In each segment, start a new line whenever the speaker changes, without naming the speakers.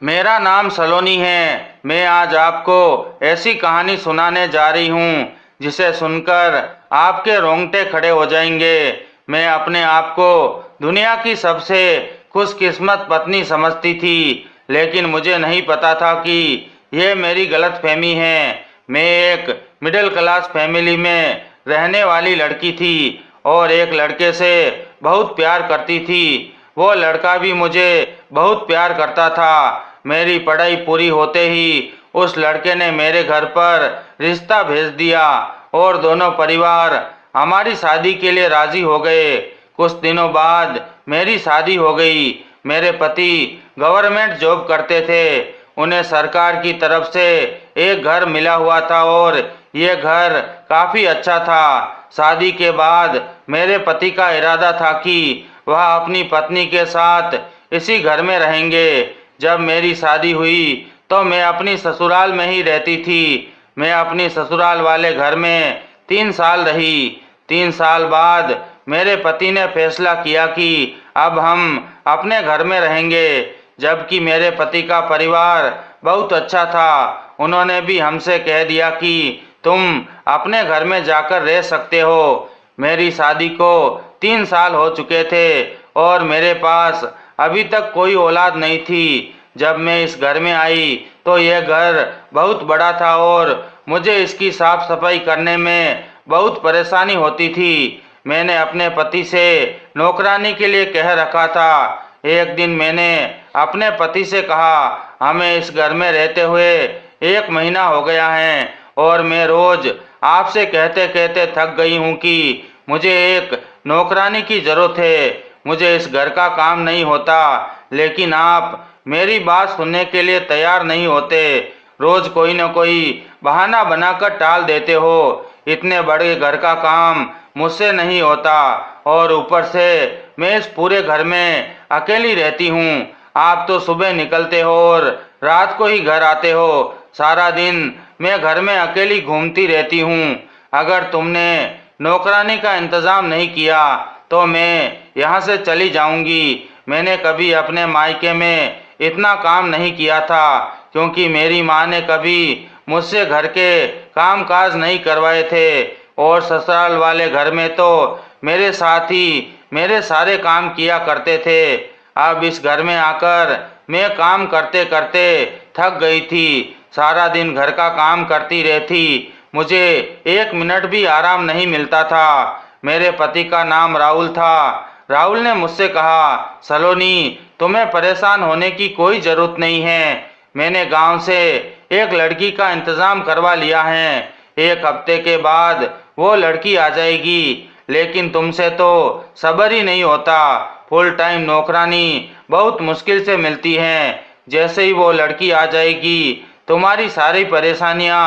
मेरा नाम सलोनी है। मैं आज आपको ऐसी कहानी सुनाने जा रही हूँ जिसे सुनकर आपके रोंगटे खड़े हो जाएंगे। मैं अपने आप को दुनिया की सबसे खुशकिस्मत पत्नी समझती थी, लेकिन मुझे नहीं पता था कि यह मेरी गलतफहमी है। मैं एक मिडिल क्लास फैमिली में रहने वाली लड़की थी और एक लड़के से बहुत प्यार करती थी। वो लड़का भी मुझे बहुत प्यार करता था। मेरी पढ़ाई पूरी होते ही उस लड़के ने मेरे घर पर रिश्ता भेज दिया और दोनों परिवार हमारी शादी के लिए राजी हो गए। कुछ दिनों बाद मेरी शादी हो गई। मेरे पति गवर्नमेंट जॉब करते थे। उन्हें सरकार की तरफ से एक घर मिला हुआ था और ये घर काफ़ी अच्छा था। शादी के बाद मेरे पति का इरादा था कि वह अपनी पत्नी के साथ इसी घर में रहेंगे। जब मेरी शादी हुई तो मैं अपनी ससुराल में ही रहती थी। मैं अपनी ससुराल वाले घर में 3 साल रही। 3 साल बाद मेरे पति ने फैसला किया कि अब हम अपने घर में रहेंगे, जबकि मेरे पति का परिवार बहुत अच्छा था। उन्होंने भी हमसे कह दिया कि तुम अपने घर में जाकर रह सकते हो। मेरी शादी को 3 साल हो चुके थे और मेरे पास अभी तक कोई औलाद नहीं थी। जब मैं इस घर में आई तो यह घर बहुत बड़ा था और मुझे इसकी साफ सफाई करने में बहुत परेशानी होती थी। मैंने अपने पति से नौकरानी के लिए कह रखा था। एक दिन मैंने अपने पति से कहा, हमें इस घर में रहते हुए 1 महीना हो गया है और मैं रोज आपसे कहते कहते थक गई हूँ कि मुझे एक नौकरानी की ज़रूरत है। मुझे इस घर का काम नहीं होता, लेकिन आप मेरी बात सुनने के लिए तैयार नहीं होते। रोज कोई न कोई बहाना बनाकर टाल देते हो। इतने बड़े घर का काम मुझसे नहीं होता और ऊपर से मैं इस पूरे घर में अकेली रहती हूँ। आप तो सुबह निकलते हो और रात को ही घर आते हो। सारा दिन मैं घर में अकेली घूमती रहती हूँ। अगर तुमने नौकरानी का इंतज़ाम नहीं किया तो मैं यहाँ से चली जाऊँगी। मैंने कभी अपने मायके में इतना काम नहीं किया था, क्योंकि मेरी माँ ने कभी मुझसे घर के काम काज नहीं करवाए थे और ससुराल वाले घर में तो मेरे साथ ही मेरे सारे काम किया करते थे। अब इस घर में आकर मैं काम करते करते थक गई थी। सारा दिन घर का काम करती रहती। मुझे 1 मिनट भी आराम नहीं मिलता था। मेरे पति का नाम राहुल था। राहुल ने मुझसे कहा, सलोनी, तुम्हें परेशान होने की कोई ज़रूरत नहीं है। मैंने गांव से एक लड़की का इंतज़ाम करवा लिया है। 1 हफ्ते के बाद वो लड़की आ जाएगी, लेकिन तुमसे तो सब्र ही नहीं होता। फुल टाइम नौकरानी बहुत मुश्किल से मिलती है। जैसे ही वो लड़की आ जाएगी तुम्हारी सारी परेशानियां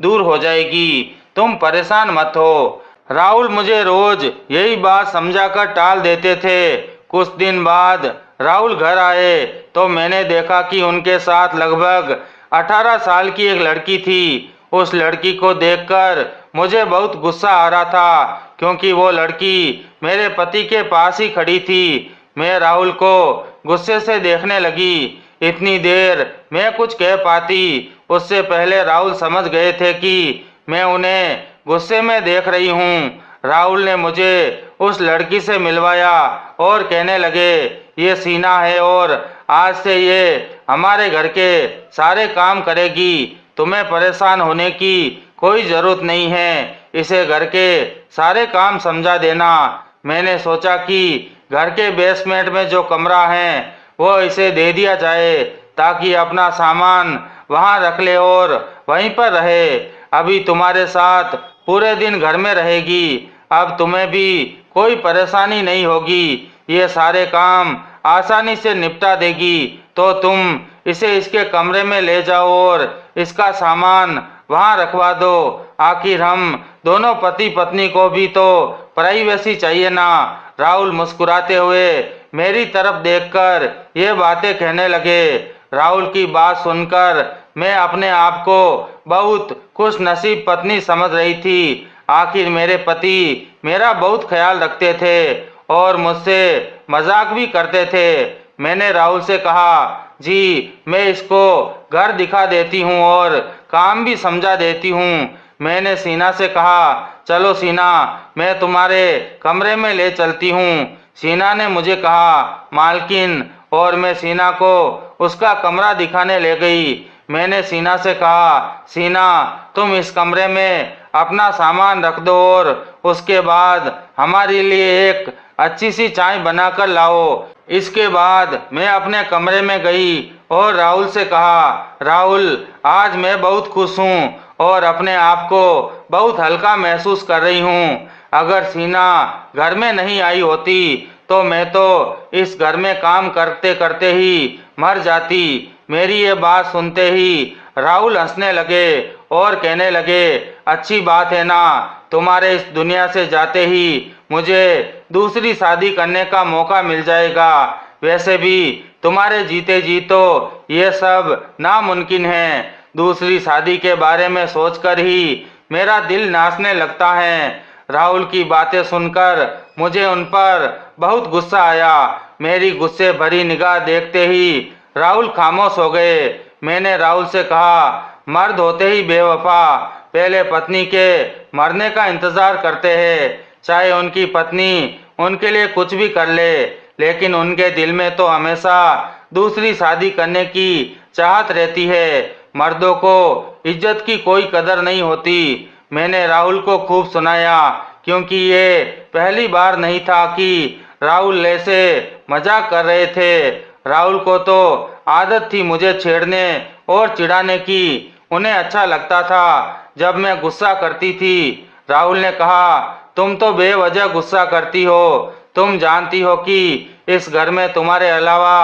दूर हो जाएगी। तुम परेशान मत हो। राहुल मुझे रोज यही बात समझाकर टाल देते थे। कुछ दिन बाद राहुल घर आए तो मैंने देखा कि उनके साथ लगभग 18 साल की एक लड़की थी। उस लड़की को देखकर मुझे बहुत गुस्सा आ रहा था, क्योंकि वो लड़की मेरे पति के पास ही खड़ी थी। मैं राहुल को गुस्से से देखने लगी। इतनी देर मैं कुछ कह पाती उससे पहले राहुल समझ गए थे कि मैं उन्हें गुस्से में देख रही हूँ। राहुल ने मुझे उस लड़की से मिलवाया और कहने लगे, ये सीना है और आज से ये हमारे घर के सारे काम करेगी। तुम्हें परेशान होने की कोई ज़रूरत नहीं है। इसे घर के सारे काम समझा देना। मैंने सोचा कि घर के बेसमेंट में जो कमरा है वो इसे दे दिया जाए, ताकि अपना सामान वहाँ रख ले और वहीं पर रहे। अभी तुम्हारे साथ पूरे दिन घर में रहेगी। अब तुम्हें भी कोई परेशानी नहीं होगी। ये सारे काम आसानी से निपटा देगी। तो तुम इसे इसके कमरे में ले जाओ और इसका सामान वहाँ रखवा दो। आखिर हम दोनों पति पत्नी को भी तो प्राइवेसी चाहिए ना। राहुल मुस्कुराते हुए मेरी तरफ देखकर ये बातें कहने लगे। राहुल की बात सुनकर मैं अपने आप को बहुत खुश नसीब पत्नी समझ रही थी। आखिर मेरे पति मेरा बहुत ख्याल रखते थे और मुझसे मजाक भी करते थे। मैंने राहुल से कहा, जी, मैं इसको घर दिखा देती हूँ और काम भी समझा देती हूँ। मैंने सीना से कहा, चलो सीना, मैं तुम्हारे कमरे में ले चलती हूँ। सीना ने मुझे कहा, मालकिन, और मैं सीना को उसका कमरा दिखाने ले गई। मैंने सीना से कहा, सीना, तुम इस कमरे में अपना सामान रख दो और उसके बाद हमारे लिए एक अच्छी सी चाय बनाकर लाओ। इसके बाद मैं अपने कमरे में गई और राहुल से कहा, राहुल, आज मैं बहुत खुश हूँ और अपने आप को बहुत हल्का महसूस कर रही हूँ। अगर सीना घर में नहीं आई होती तो मैं तो इस घर में काम करते करते ही मर जाती। मेरी ये बात सुनते ही राहुल हंसने लगे और कहने लगे, अच्छी बात है ना, तुम्हारे इस दुनिया से जाते ही मुझे दूसरी शादी करने का मौका मिल जाएगा। वैसे भी तुम्हारे जीते जी तो ये सब नामुमकिन है। दूसरी शादी के बारे में सोचकर ही मेरा दिल नाचने लगता है। राहुल की बातें सुनकर मुझे उन पर बहुत गुस्सा आया। मेरी गुस्से भरी निगाह देखते ही राहुल खामोश हो गए। मैंने राहुल से कहा, मर्द होते ही बेवफा पहले पत्नी के मरने का इंतजार करते हैं, चाहे उनकी पत्नी उनके लिए कुछ भी कर ले, लेकिन उनके दिल में तो हमेशा दूसरी शादी करने की चाहत रहती है। मर्दों को इज्जत की कोई कदर नहीं होती। मैंने राहुल को खूब सुनाया, क्योंकि ये पहली बार नहीं था कि राहुल ऐसे मजाक कर रहे थे। राहुल को तो आदत थी मुझे छेड़ने और चिढ़ाने की। उन्हें अच्छा लगता था जब मैं गुस्सा करती थी। राहुल ने कहा, तुम तो बेवजह गुस्सा करती हो। तुम जानती हो कि इस घर में तुम्हारे अलावा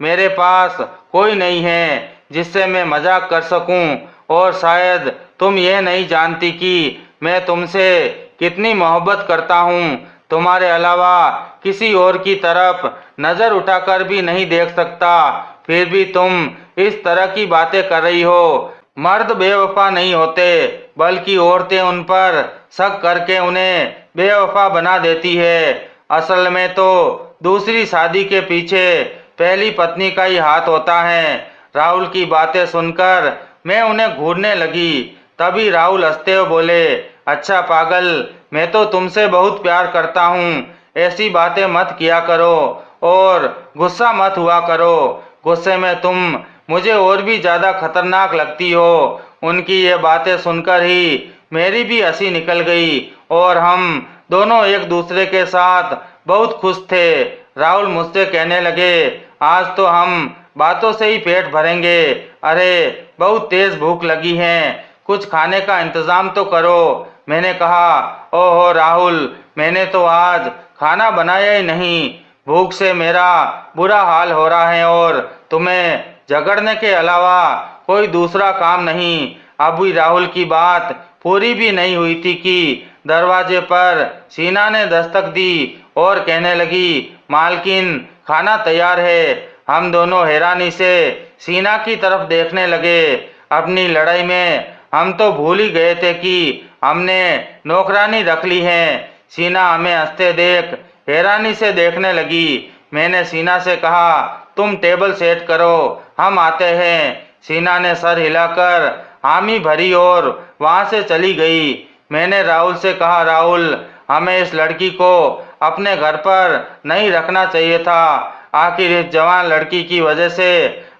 मेरे पास कोई नहीं है जिससे मैं मजाक कर सकूं, और शायद तुम ये नहीं जानती कि मैं तुमसे कितनी मोहब्बत करता हूँ। तुम्हारे अलावा किसी और की तरफ नजर उठाकर भी नहीं देख सकता, फिर भी तुम इस तरह की बातें कर रही हो। मर्द बेवफा नहीं होते, बल्कि औरतें उन पर शक करके उन्हें बेवफा बना देती है। असल में तो दूसरी शादी के पीछे पहली पत्नी का ही हाथ होता है। राहुल की बातें सुनकर मैं उन्हें घूरने लगी। तभी राहुल हंसते हुए बोले, अच्छा पागल, मैं तो तुमसे बहुत प्यार करता हूँ। ऐसी बातें मत किया करो और गुस्सा मत हुआ करो। गुस्से में तुम मुझे और भी ज्यादा खतरनाक लगती हो। उनकी ये बातें सुनकर ही मेरी भी हंसी निकल गई और हम दोनों एक दूसरे के साथ बहुत खुश थे। राहुल मुझसे कहने लगे, आज तो हम बातों से ही पेट भरेंगे। अरे, बहुत तेज भूख लगी है, कुछ खाने का इंतजाम तो करो। मैंने कहा, ओहो राहुल, मैंने तो आज खाना बनाया ही नहीं। भूख से मेरा बुरा हाल हो रहा है और तुम्हें झगड़ने के अलावा कोई दूसरा काम नहीं। अभी राहुल की बात पूरी भी नहीं हुई थी कि दरवाजे पर सीना ने दस्तक दी और कहने लगी, मालकिन, खाना तैयार है। हम दोनों हैरानी से सीना की तरफ देखने लगे। अपनी लड़ाई में हम तो भूल ही गए थे कि हमने नौकरानी रख ली है। सीना हमें हंसते देख हैरानी से देखने लगी। मैंने सीना से कहा, तुम टेबल सेट करो, हम आते हैं। सीना ने सर हिलाकर हामी भरी और वहां से चली गई। मैंने राहुल से कहा, राहुल, हमें इस लड़की को अपने घर पर नहीं रखना चाहिए था। आखिर इस जवान लड़की की वजह से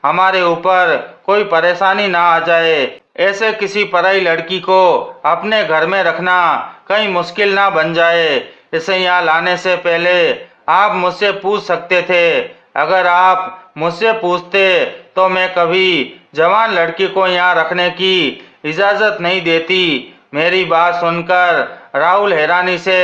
हमारे ऊपर कोई परेशानी ना आ जाए। ऐसे किसी पराई लड़की को अपने घर में रखना कहीं मुश्किल ना बन जाए। इसे यहाँ लाने से पहले आप मुझसे पूछ सकते थे। अगर आप मुझसे पूछते तो मैं कभी जवान लड़की को यहाँ रखने की इजाजत नहीं देती। मेरी बात सुनकर राहुल हैरानी से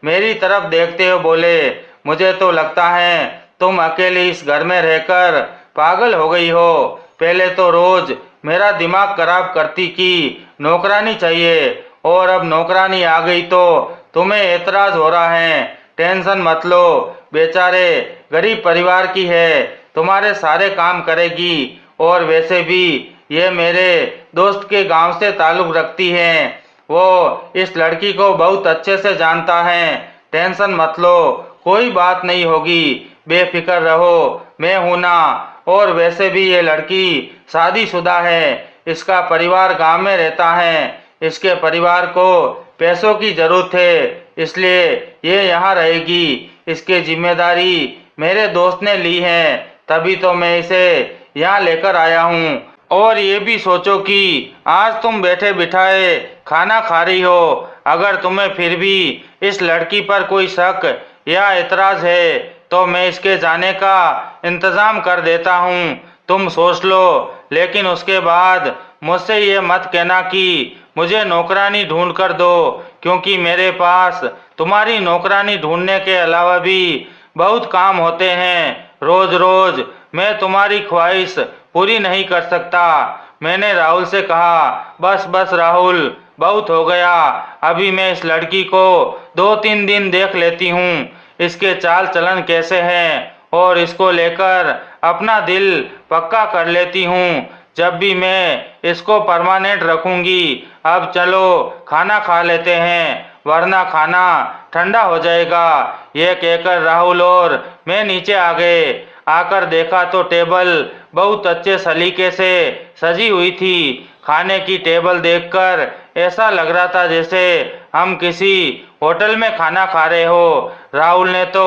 मेरी तरफ देखते हुए बोले, मुझे तो लगता है तुम अकेले इस घर में रहकर पागल हो गई हो। पहले तो रोज मेरा दिमाग खराब करती कि नौकरानी चाहिए, और अब नौकरानी आ गई तो तुम्हें एतराज हो रहा है। टेंशन मत लो, बेचारे गरीब परिवार की है, तुम्हारे सारे काम करेगी। और वैसे भी ये मेरे दोस्त के गांव से ताल्लुक रखती है, वो इस लड़की को बहुत अच्छे से जानता है। टेंशन मत लो, कोई बात नहीं होगी, बेफिक्र रहो, मैं हूं ना। और वैसे भी ये लड़की शादीशुदा है, इसका परिवार गांव में रहता है, इसके परिवार को पैसों की जरूरत है, इसलिए ये यहाँ रहेगी। इसकी जिम्मेदारी मेरे दोस्त ने ली है, तभी तो मैं इसे यहाँ लेकर आया हूँ। और ये भी सोचो कि आज तुम बैठे बिठाए खाना खा रही हो, अगर तुम्हें फिर भी इस लड़की पर कोई शक या एतराज है तो मैं इसके जाने का इंतजाम कर देता हूँ। तुम सोच लो, लेकिन उसके बाद मुझसे ये मत कहना कि मुझे नौकरानी ढूंढ कर दो, क्योंकि मेरे पास तुम्हारी नौकरानी ढूंढने के अलावा भी बहुत काम होते हैं। रोज रोज मैं तुम्हारी ख्वाहिश पूरी नहीं कर सकता। मैंने राहुल से कहा, बस बस राहुल, बहुत हो गया, अभी मैं इस लड़की को 2-3 दिन देख लेती हूँ, इसके चाल चलन कैसे हैं, और इसको लेकर अपना दिल पक्का कर लेती हूँ। जब भी मैं इसको परमानेंट रखूंगी। अब चलो खाना खा लेते हैं, वरना खाना ठंडा हो जाएगा। ये कहकर राहुल और मैं नीचे आ गए। आकर देखा तो टेबल बहुत अच्छे सलीके से सजी हुई थी। खाने की टेबल देखकर ऐसा लग रहा था जैसे हम किसी होटल में खाना खा रहे हो। राहुल ने तो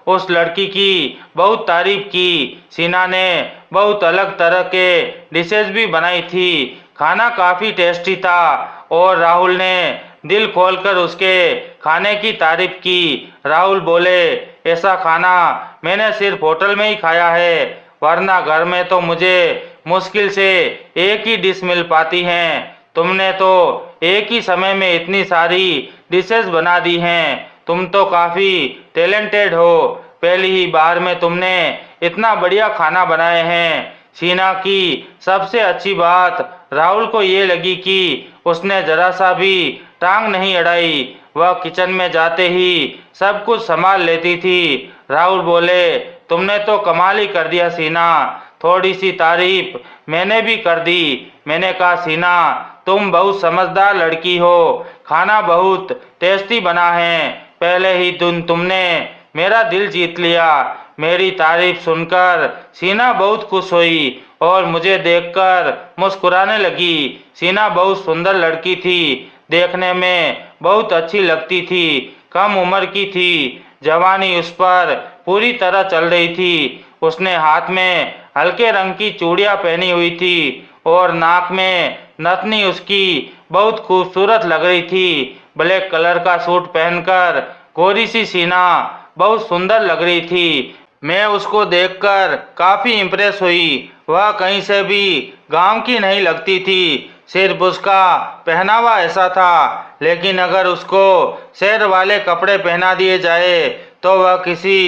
उस लड़की की बहुत तारीफ की। सीना ने बहुत अलग तरह के डिशेज भी बनाई थी। खाना काफी टेस्टी था और राहुल ने दिल खोलकर उसके खाने की तारीफ की। राहुल बोले, ऐसा खाना मैंने सिर्फ होटल में ही खाया है, वरना घर में तो मुझे मुश्किल से एक ही डिश मिल पाती हैं। तुमने तो एक ही समय में इतनी सारी डिशेस बना दी हैं। तुम तो काफी टैलेंटेड हो। पहली ही बार में तुमने इतना बढ़िया खाना बनाए हैं। शीना की सबसे अच्छी बात राहुल को ये लगी कि उसने जरा सा भी टांग नहीं अड़ाई। वह किचन में जाते ही सब कुछ संभाल लेती थी। राहुल बोले, तुमने तो कमाल ही कर दिया शीना। थोड़ी सी तारीफ मैंने भी कर दी। मैंने कहा, शीना तुम बहुत समझदार लड़की हो, खाना बहुत टेस्टी बना है। पहले ही दिन तुमने मेरा दिल जीत लिया। मेरी तारीफ सुनकर शीना बहुत खुश हुई और मुझे देखकर मुस्कुराने लगी। शीना बहुत सुंदर लड़की थी, देखने में बहुत अच्छी लगती थी। कम उम्र की थी, जवानी उस पर पूरी तरह चल रही थी। उसने हाथ में हल्के रंग की चूड़ियां पहनी हुई थी और नाक में नथनी उसकी बहुत खूबसूरत लग रही थी। ब्लैक कलर का सूट पहनकर गोरी सी शीना बहुत सुंदर लग रही थी। मैं उसको देखकर काफी इम्प्रेस हुई। वह कहीं से भी गांव की नहीं लगती थी, सिर्फ उसका पहनावा ऐसा था। लेकिन अगर उसको शहर वाले कपड़े पहना दिए जाए तो वह किसी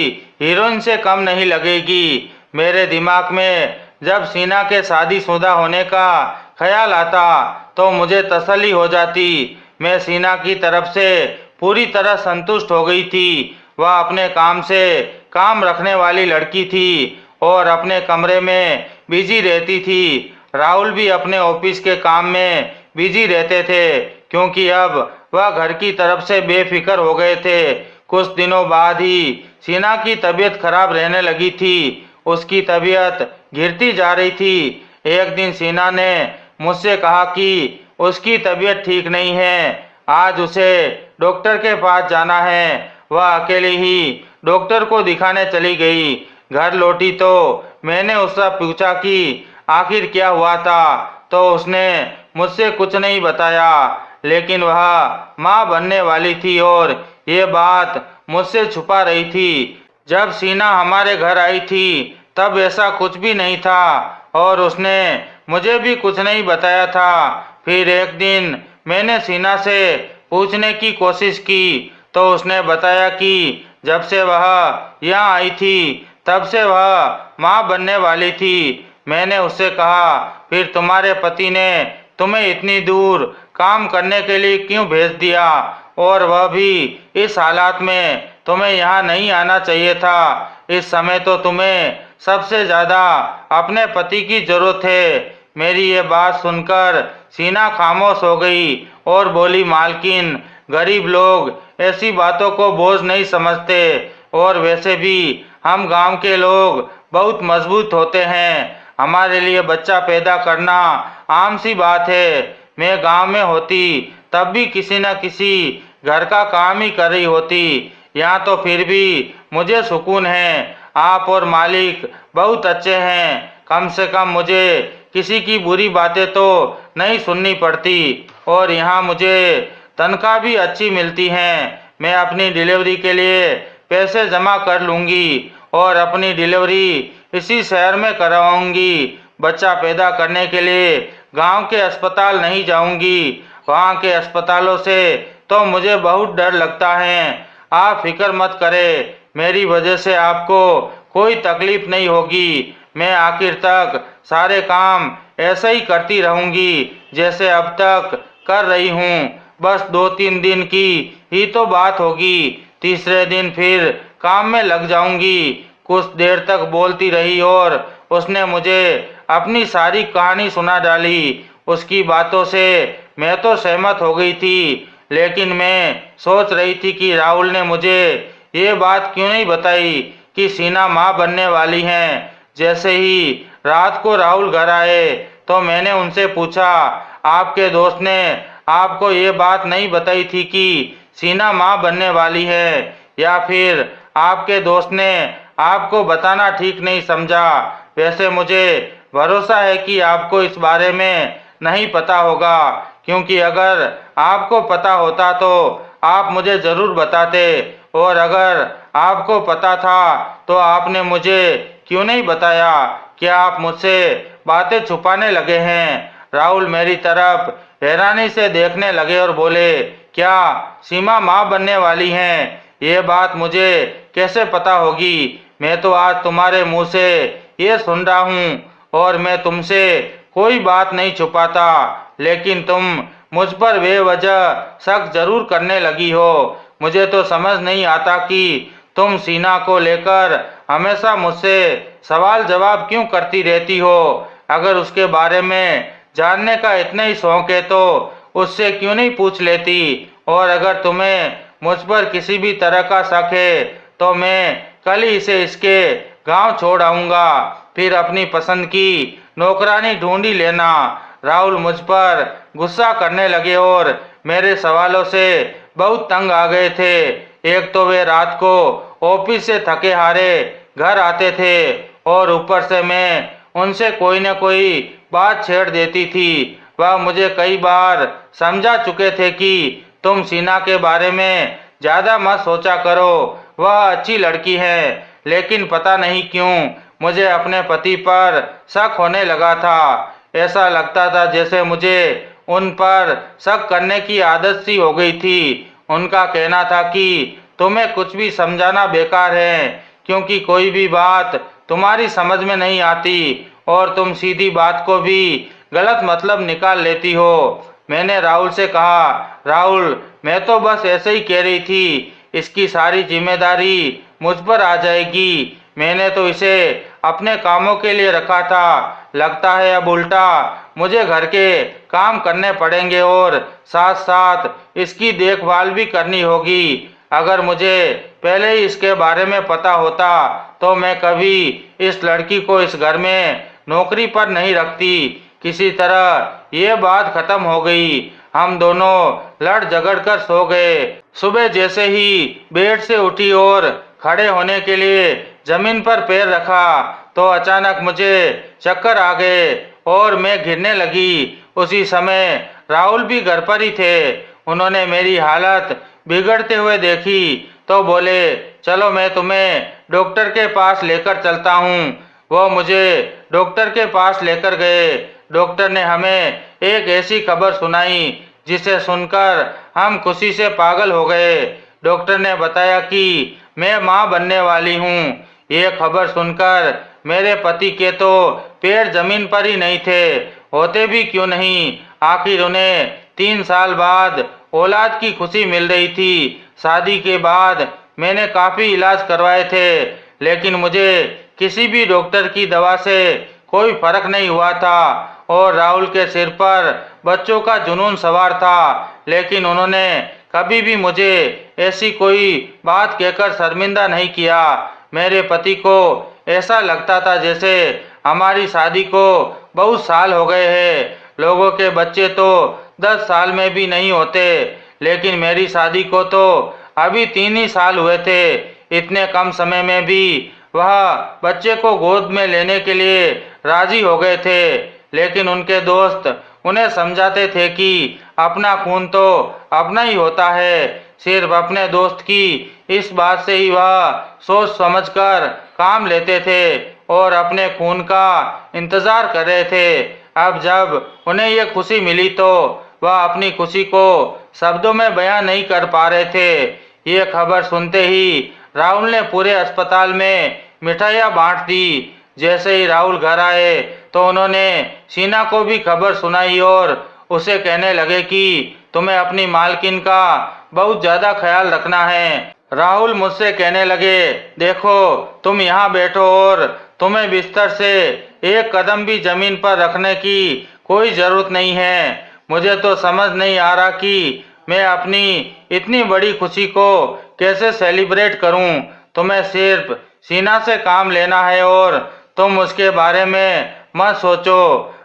हीरोइन से कम नहीं लगेगी। मेरे दिमाग में जब शीना के शादीशुदा होने का ख्याल आता तो मुझे तसल्ली हो जाती। मैं शीना की तरफ से पूरी तरह संतुष्ट हो गई थी। वह अपने काम से काम रखने वाली लड़की थी और अपने कमरे में बिजी रहती थी। राहुल भी अपने ऑफिस के काम में बिजी रहते थे, क्योंकि अब वह घर की तरफ से बेफिक्र हो गए थे। कुछ दिनों बाद ही शीना की तबीयत खराब रहने लगी थी। उसकी तबीयत गिरती जा रही थी। एक दिन शीना ने मुझसे कहा कि उसकी तबीयत ठीक नहीं है, आज उसे डॉक्टर के पास जाना है। वह अकेली ही डॉक्टर को दिखाने चली गई। घर लौटी तो मैंने उससे पूछा कि आखिर क्या हुआ था, तो उसने मुझसे कुछ नहीं बताया। लेकिन वह माँ बनने वाली थी और ये बात मुझसे छुपा रही थी। जब शीना हमारे घर आई थी तब ऐसा कुछ भी नहीं था और उसने मुझे भी कुछ नहीं बताया था। फिर एक दिन मैंने शीना से पूछने की कोशिश की तो उसने बताया कि जब से वह यहाँ आई थी तब से वह माँ बनने वाली थी। मैंने उससे कहा, फिर तुम्हारे पति ने तुम्हें इतनी दूर काम करने के लिए क्यों भेज दिया, और वह भी इस हालात में? तुम्हें यहाँ नहीं आना चाहिए था। इस समय तो तुम्हें सबसे ज़्यादा अपने पति की जरूरत है। मेरी ये बात सुनकर शीना खामोश हो गई और बोली, मालकिन, गरीब लोग ऐसी बातों को बोझ नहीं समझते, और वैसे भी हम गांव के लोग बहुत मजबूत होते हैं। हमारे लिए बच्चा पैदा करना आम सी बात है। मैं गांव में होती तब भी किसी न किसी घर का काम ही कर रही होती। यहाँ तो फिर भी मुझे सुकून है। आप और मालिक बहुत अच्छे हैं। कम से कम मुझे किसी की बुरी बातें तो नहीं सुननी पड़ती और यहाँ मुझे तनख्वाह भी अच्छी मिलती है। मैं अपनी डिलीवरी के लिए पैसे जमा कर लूँगी और अपनी डिलीवरी इसी शहर में करवाऊंगी। बच्चा पैदा करने के लिए गांव के अस्पताल नहीं जाऊंगी। वहां के अस्पतालों से तो मुझे बहुत डर लगता है। आप फिक्र मत करें, मेरी वजह से आपको कोई तकलीफ नहीं होगी। मैं आखिर तक सारे काम ऐसे ही करती रहूंगी जैसे अब तक कर रही हूँ। बस 2-3 दिन की ही तो बात होगी, तीसरे दिन फिर काम में लग जाऊंगी। कुछ देर तक बोलती रही और उसने मुझे अपनी सारी कहानी सुना डाली। उसकी बातों से मैं तो सहमत हो गई थी, लेकिन मैं सोच रही थी कि राहुल ने मुझे ये बात क्यों नहीं बताई कि सीना माँ बनने वाली हैं। जैसे ही रात को राहुल घर आए तो मैंने उनसे पूछा, आपके दोस्त ने आपको ये बात नहीं बताई थी कि सीना माँ बनने वाली है, या फिर आपके दोस्त ने आपको बताना ठीक नहीं समझा? वैसे मुझे भरोसा है कि आपको इस बारे में नहीं पता होगा, क्योंकि अगर आपको पता होता तो आप मुझे ज़रूर बताते, और अगर आपको पता था तो आपने मुझे क्यों नहीं बताया? क्या आप मुझसे बातें छुपाने लगे हैं? राहुल मेरी तरफ हैरानी से देखने लगे और बोले, क्या सीमा माँ बनने वाली हैं? ये बात मुझे कैसे पता होगी? मैं तो आज तुम्हारे मुंह से ये सुन रहा हूँ और मैं तुमसे कोई बात नहीं छुपाता, लेकिन तुम मुझ पर बेवजह शक जरूर करने लगी हो। मुझे तो समझ नहीं आता कि तुम सीना को लेकर हमेशा मुझसे सवाल जवाब क्यों करती रहती हो। अगर उसके बारे में जानने का इतना ही शौक है तो उससे क्यों नहीं पूछ लेती? और अगर तुम्हें मुझ पर किसी भी तरह का शक है तो मैं कल ही इसे इसके गांव छोड़ आऊंगा, फिर अपनी पसंद की नौकरानी ढूंढी लेना। राहुल मुझ पर गुस्सा करने लगे और मेरे सवालों से बहुत तंग आ गए थे। एक तो वे रात को ऑफिस से थके हारे घर आते थे और ऊपर से मैं उनसे कोई न कोई बात छेड़ देती थी। वह मुझे कई बार समझा चुके थे कि तुम सीना के बारे में ज़्यादा मत सोचा करो, वह अच्छी लड़की है। लेकिन पता नहीं क्यों मुझे अपने पति पर शक होने लगा था। ऐसा लगता था जैसे मुझे उन पर शक करने की आदत सी हो गई थी। उनका कहना था कि तुम्हें कुछ भी समझाना बेकार है, क्योंकि कोई भी बात तुम्हारी समझ में नहीं आती और तुम सीधी बात को भी गलत मतलब निकाल लेती हो। मैंने राहुल से कहा, राहुल मैं तो बस ऐसे ही कह रही थी, इसकी सारी जिम्मेदारी मुझ पर आ जाएगी। मैंने तो इसे अपने कामों के लिए रखा था, लगता है अब उल्टा मुझे घर के काम करने पड़ेंगे और साथ साथ इसकी देखभाल भी करनी होगी। अगर मुझे पहले ही इसके बारे में पता होता तो मैं कभी इस लड़की को इस घर में नौकरी पर नहीं रखती। किसी तरह ये बात खत्म हो गई। हम दोनों लड़ झगड़ कर सो गए। सुबह जैसे ही बेड से उठी और खड़े होने के लिए जमीन पर पैर रखा तो अचानक मुझे चक्कर आ गए और मैं गिरने लगी। उसी समय राहुल भी घर पर ही थे। उन्होंने मेरी हालत बिगड़ते हुए देखी तो बोले, चलो मैं तुम्हें डॉक्टर के पास लेकर चलता हूँ। वो मुझे डॉक्टर के पास लेकर गए। डॉक्टर ने हमें एक ऐसी खबर सुनाई जिसे सुनकर हम खुशी से पागल हो गए। डॉक्टर ने बताया कि मैं माँ बनने वाली हूँ। ये खबर सुनकर मेरे पति के तो पैर जमीन पर ही नहीं थे। होते भी क्यों नहीं, आखिर उन्हें 3 साल बाद औलाद की खुशी मिल रही थी। शादी के बाद मैंने काफ़ी इलाज करवाए थे, लेकिन मुझे किसी भी डॉक्टर की दवा से कोई फर्क नहीं हुआ था और राहुल के सिर पर बच्चों का जुनून सवार था, लेकिन उन्होंने कभी भी मुझे ऐसी कोई बात कहकर शर्मिंदा नहीं किया। मेरे पति को ऐसा लगता था जैसे हमारी शादी को बहुत साल हो गए हैं। लोगों के बच्चे तो 10 साल में भी नहीं होते, लेकिन मेरी शादी को तो अभी 3 ही साल हुए थे। इतने कम समय में भी वह बच्चे को गोद में लेने के लिए राजी हो गए थे। लेकिन उनके दोस्त उन्हें समझाते थे कि अपना खून तो अपना ही होता है। सिर्फ अपने दोस्त की इस बात से ही वह सोच समझकर काम लेते थे और अपने खून का इंतजार कर रहे थे। अब जब उन्हें ये खुशी मिली तो वह अपनी खुशी को शब्दों में बयां नहीं कर पा रहे थे। ये खबर सुनते ही राहुल ने पूरे अस्पताल में मिठाइयाँ बांट दी। जैसे ही राहुल घर आए तो उन्होंने शीना को भी खबर सुनाई और उसे कहने लगे कि तुम्हें अपनी मालकिन का बहुत ज़्यादा ख्याल रखना है। राहुल मुझसे कहने लगे, देखो तुम यहाँ बैठो और तुम्हें बिस्तर से एक कदम भी जमीन पर रखने की कोई ज़रूरत नहीं है। मुझे तो समझ नहीं आ रहा कि मैं अपनी इतनी बड़ी खुशी को कैसे सेलिब्रेट करूं। तुम्हें सिर्फ शीना से काम लेना है और तुम उसके बारे में मत सोचो।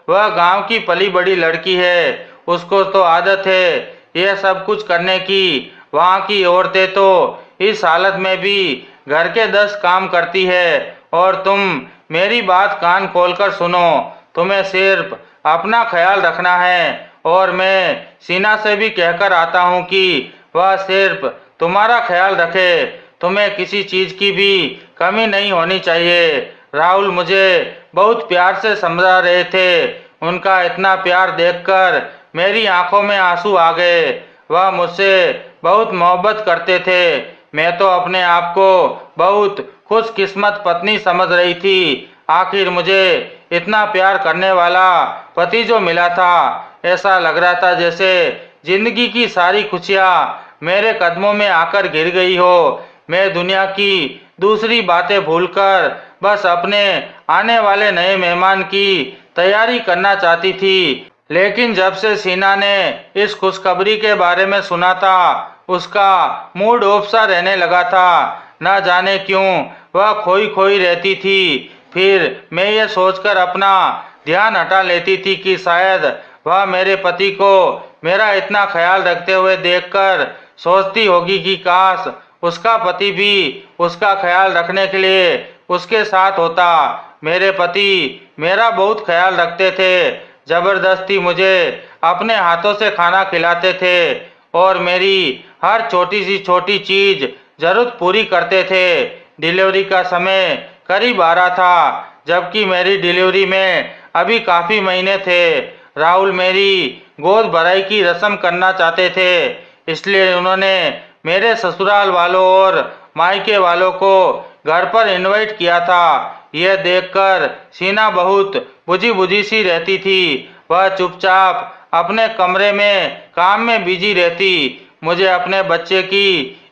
वह गांव की पली बड़ी लड़की है, उसको तो आदत है यह सब कुछ करने की। वहाँ की औरतें तो इस हालत में भी घर के 10 काम करती है और तुम मेरी बात कान खोलकर सुनो। तुम्हें सिर्फ अपना ख्याल रखना है और मैं शीना से भी कहकर आता हूँ कि वह सिर्फ तुम्हारा ख्याल रखे। तुम्हें किसी चीज़ की भी कमी नहीं होनी चाहिए। राहुल मुझे बहुत प्यार से समझा रहे थे। उनका इतना प्यार देखकर मेरी आंखों में आंसू आ गए। वह मुझसे बहुत मोहब्बत करते थे। मैं तो अपने आप को बहुत खुशकिस्मत पत्नी समझ रही थी। आखिर मुझे इतना प्यार करने वाला पति जो मिला था, ऐसा लग रहा था जैसे जिंदगी की सारी खुशियाँ मेरे कदमों में आकर गिर गई हो। मैं दुनिया की दूसरी बातें भूलकर बस अपने आने वाले नए मेहमान की तैयारी करना चाहती थी। लेकिन जब से शीना ने इस खुशखबरी के बारे में सुना था, उसका मूड ऑफ सा रहने लगा था। न जाने क्यों वह खोई खोई रहती थी। फिर मैं ये सोचकर अपना ध्यान हटा लेती थी कि शायद वह मेरे पति को मेरा इतना ख्याल रखते हुए देखकर सोचती होगी कि काश उसका पति भी उसका ख्याल रखने के लिए उसके साथ होता। मेरे पति मेरा बहुत ख्याल रखते थे, जबरदस्ती मुझे अपने हाथों से खाना खिलाते थे और मेरी हर छोटी सी छोटी चीज जरूरत पूरी करते थे। डिलीवरी का समय करीब आ रहा था, जबकि मेरी डिलीवरी में अभी काफ़ी महीने थे। राहुल मेरी गोद भराई की रस्म करना चाहते थे, इसलिए उन्होंने मेरे ससुराल वालों और मायके वालों को घर पर इनवाइट किया था। यह देखकर शीना बहुत बुझी बुझी सी रहती थी। वह चुपचाप अपने कमरे में काम में बिजी रहती। मुझे अपने बच्चे की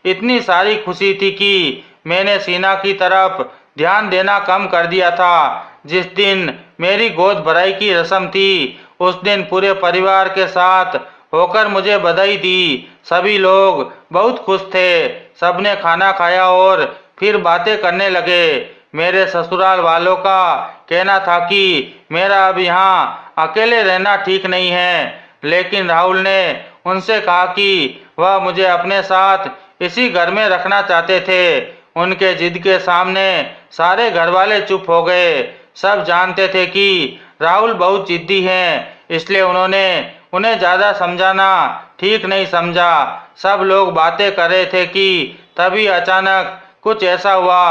इतनी सारी खुशी थी कि मैंने शीना की तरफ ध्यान देना कम कर दिया था। जिस दिन मेरी गोद भराई की रस्म थी, उस दिन पूरे परिवार के साथ होकर मुझे बधाई दी। सभी लोग बहुत खुश थे। सबने खाना खाया और फिर बातें करने लगे। मेरे ससुराल वालों का कहना था कि मेरा अब यहाँ अकेले रहना ठीक नहीं है, लेकिन राहुल ने उनसे कहा कि वह मुझे अपने साथ इसी घर में रखना चाहते थे। उनके जिद के सामने सारे घर वाले चुप हो गए। सब जानते थे कि राहुल बहुत जिद्दी हैं, इसलिए उन्होंने उन्हें ज़्यादा समझाना ठीक नहीं समझा। सब लोग बातें कर रहे थे कि तभी अचानक कुछ ऐसा हुआ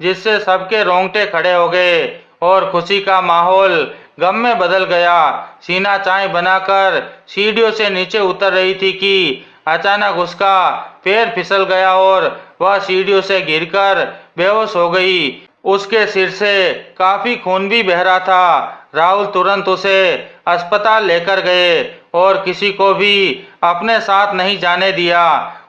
जिससे सबके रोंगटे खड़े हो गए और खुशी का माहौल गम में बदल गया। शीना चाय बनाकर सीढ़ियों से नीचे उतर रही थी कि अचानक उसका पैर फिसल गया और वह सीढ़ियों से गिरकर बेहोश हो गई। उसके सिर से काफी खून भी बह रहा था। राहुल तुरंत उसे अस्पताल लेकर गए और किसी को भी अपने साथ नहीं जाने दिया।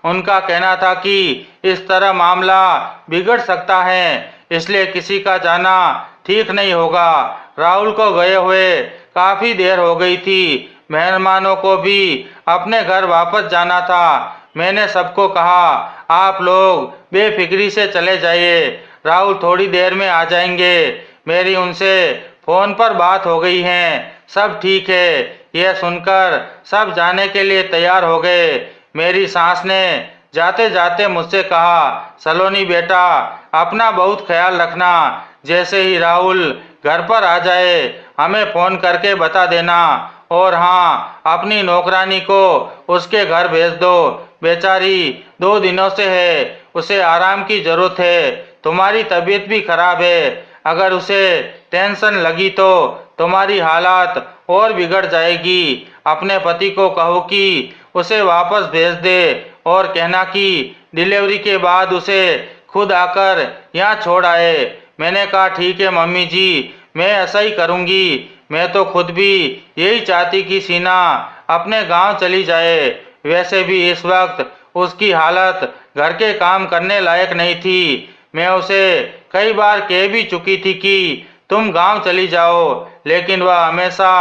उनका कहना था कि इस तरह मामला बिगड़ सकता है, इसलिए किसी का जाना ठीक नहीं होगा। राहुल को गए हुए काफी देर हो गई थी। मेहमानों को भी अपने घर वापस जाना था। मैंने सबको कहा, आप लोग बेफिक्री से चले जाइए। राहुल थोड़ी देर में आ जाएंगे। मेरी उनसे फोन पर बात हो गई है, सब ठीक है। यह सुनकर सब जाने के लिए तैयार हो गए। मेरी सास ने जाते जाते मुझसे कहा, सलोनी बेटा, अपना बहुत ख्याल रखना। जैसे ही राहुल घर पर आ जाए हमें फोन करके बता देना। और हाँ, अपनी नौकरानी को उसके घर भेज दो। बेचारी 2 दिनों से है, उसे आराम की जरूरत है। तुम्हारी तबीयत भी खराब है, अगर उसे टेंशन लगी तो तुम्हारी हालत और बिगड़ जाएगी। अपने पति को कहो कि उसे वापस भेज दे और कहना कि डिलीवरी के बाद उसे खुद आकर यहाँ छोड़ आए। मैंने कहा ठीक है मम्मी जी, मैं ऐसा ही करूँगी। मैं तो खुद भी यही चाहती कि सीना अपने गांव चली जाए। वैसे भी इस वक्त उसकी हालत घर के काम करने लायक नहीं थी। मैं उसे कई बार कह भी चुकी थी कि तुम गांव चली जाओ, लेकिन वह हमेशा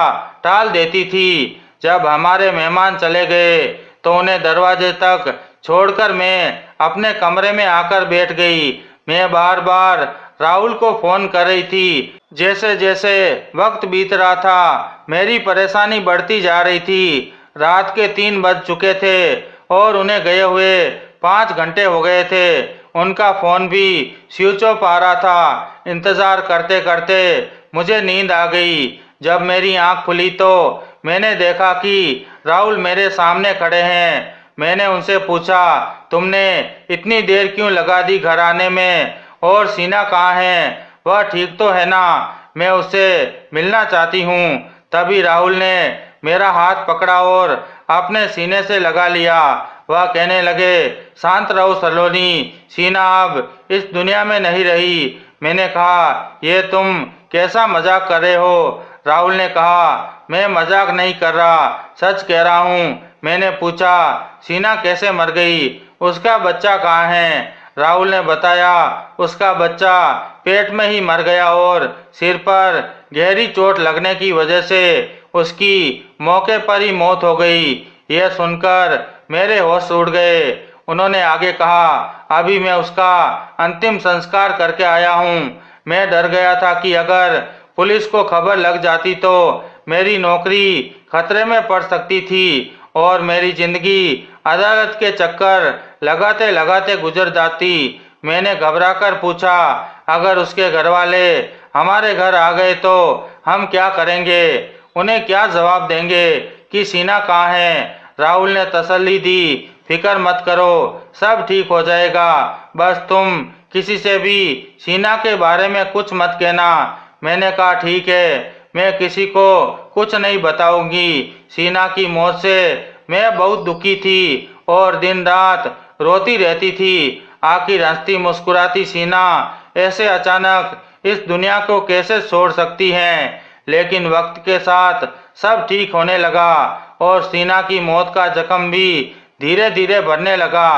टाल देती थी। जब हमारे मेहमान चले गए तो उन्हें दरवाजे तक छोड़कर मैं अपने कमरे में आकर बैठ गई। मैं बार बार राहुल को फोन कर रही थी। जैसे जैसे वक्त बीत रहा था मेरी परेशानी बढ़ती जा रही थी। रात के 3 बज चुके थे और उन्हें गए हुए 5 घंटे हो गए थे। उनका फोन भी स्विच ऑफ आ रहा था। इंतजार करते करते मुझे नींद आ गई। जब मेरी आंख खुली तो मैंने देखा कि राहुल मेरे सामने खड़े हैं। मैंने उनसे पूछा, तुमने इतनी देर क्यों लगा दी घर आने में, और सीना कहाँ है, वह ठीक तो है ना? मैं उससे मिलना चाहती हूँ। तभी राहुल ने मेरा हाथ पकड़ा और अपने सीने से लगा लिया। वह कहने लगे, शांत रहो सलोनी, सीना अब इस दुनिया में नहीं रही। मैंने कहा, ये तुम कैसा मजाक कर रहे हो? राहुल ने कहा, मैं मजाक नहीं कर रहा, सच कह रहा हूँ। मैंने पूछा, सीना कैसे मर गई, उसका बच्चा कहाँ है? राहुल ने बताया, उसका बच्चा पेट में ही मर गया और सिर पर गहरी चोट लगने की वजह से उसकी मौके पर ही मौत हो गई। यह सुनकर मेरे होश उड़ गए। उन्होंने आगे कहा, अभी मैं उसका अंतिम संस्कार करके आया हूँ। मैं डर गया था कि अगर पुलिस को खबर लग जाती तो मेरी नौकरी खतरे में पड़ सकती थी और मेरी जिंदगी अदालत के चक्कर लगाते लगाते गुजर जाती। मैंने घबराकर पूछा, अगर उसके घर वाले हमारे घर आ गए तो हम क्या करेंगे? उन्हें क्या जवाब देंगे कि सीना कहाँ है? राहुल ने तसल्ली दी, फिक्र मत करो, सब ठीक हो जाएगा। बस तुम किसी से भी सीना के बारे में कुछ मत कहना। मैंने कहा ठीक है, मैं किसी को कुछ नहीं बताऊंगी। सीना की मौत से मैं बहुत दुखी थी और दिन रात रोती रहती थी। आखिर हंसती मुस्कुराती सीना ऐसे अचानक इस दुनिया को कैसे छोड़ सकती हैं? लेकिन वक्त के साथ सब ठीक होने लगा और सीना की मौत का जख्म भी धीरे धीरे बढ़ने लगा।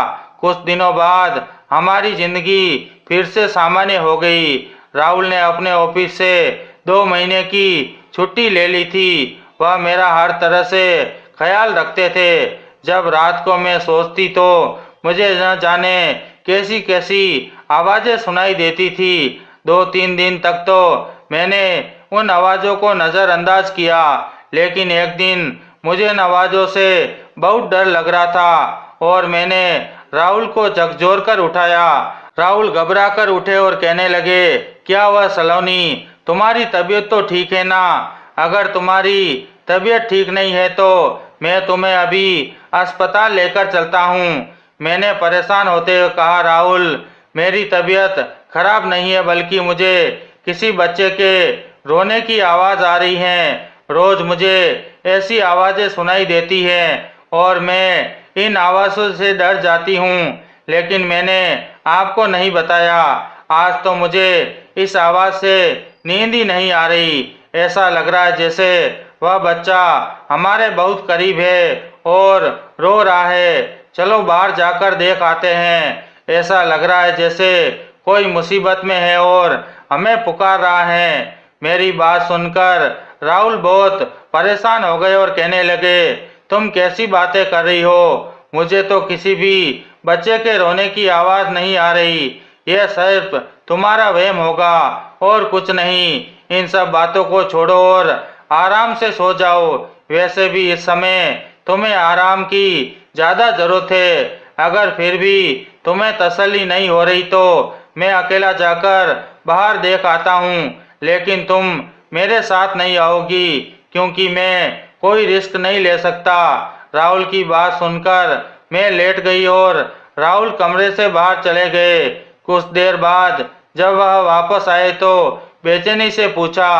कुछ दिनों बाद हमारी जिंदगी फिर से सामान्य हो गई। राहुल ने अपने ऑफिस से 2 महीने की छुट्टी ले ली थी। वह मेरा हर तरह से ख्याल रखते थे। जब रात को मैं सोचती तो मुझे न जाने कैसी कैसी आवाज़ें सुनाई देती थी। 2-3 दिन तक तो मैंने उन आवाज़ों को नज़रअंदाज किया, लेकिन एक दिन मुझे इन आवाज़ों से बहुत डर लग रहा था और मैंने राहुल को झकझोर कर उठाया। राहुल घबरा कर उठे और कहने लगे, क्या हुआ सलोनी, तुम्हारी तबीयत तो ठीक है ना? अगर तुम्हारी तबीयत ठीक नहीं है तो मैं तुम्हें अभी अस्पताल लेकर चलता हूँ। मैंने परेशान होते हुए कहा, राहुल, मेरी तबीयत खराब नहीं है, बल्कि मुझे किसी बच्चे के रोने की आवाज़ आ रही है। रोज मुझे ऐसी आवाज़ें सुनाई देती हैं और मैं इन आवाज़ों से डर जाती हूँ, लेकिन मैंने आपको नहीं बताया। आज तो मुझे इस आवाज़ से नींद ही नहीं आ रही। ऐसा लग रहा है जैसे वह बच्चा हमारे बहुत करीब है और रो रहा है। चलो बाहर जाकर देख आते हैं। ऐसा लग रहा है जैसे कोई मुसीबत में है और हमें पुकार रहा है। मेरी बात सुनकर राहुल बहुत परेशान हो गए और कहने लगे, तुम कैसी बातें कर रही हो? मुझे तो किसी भी बच्चे के रोने की आवाज़ नहीं आ रही। यह सिर्फ तुम्हारा वहम होगा और कुछ नहीं। इन सब बातों को छोड़ो और आराम से सो जाओ। वैसे भी इस समय तुम्हें आराम की ज्यादा जरूरत है। अगर फिर भी तुम्हें तसल्ली नहीं हो रही तो मैं अकेला जाकर बाहर देख आता हूँ, लेकिन तुम मेरे साथ नहीं आओगी क्योंकि मैं कोई रिस्क नहीं ले सकता। राहुल की बात सुनकर मैं लेट गई और राहुल कमरे से बाहर चले गए। कुछ देर बाद जब वह वापस आए तो बेचैनी से पूछा,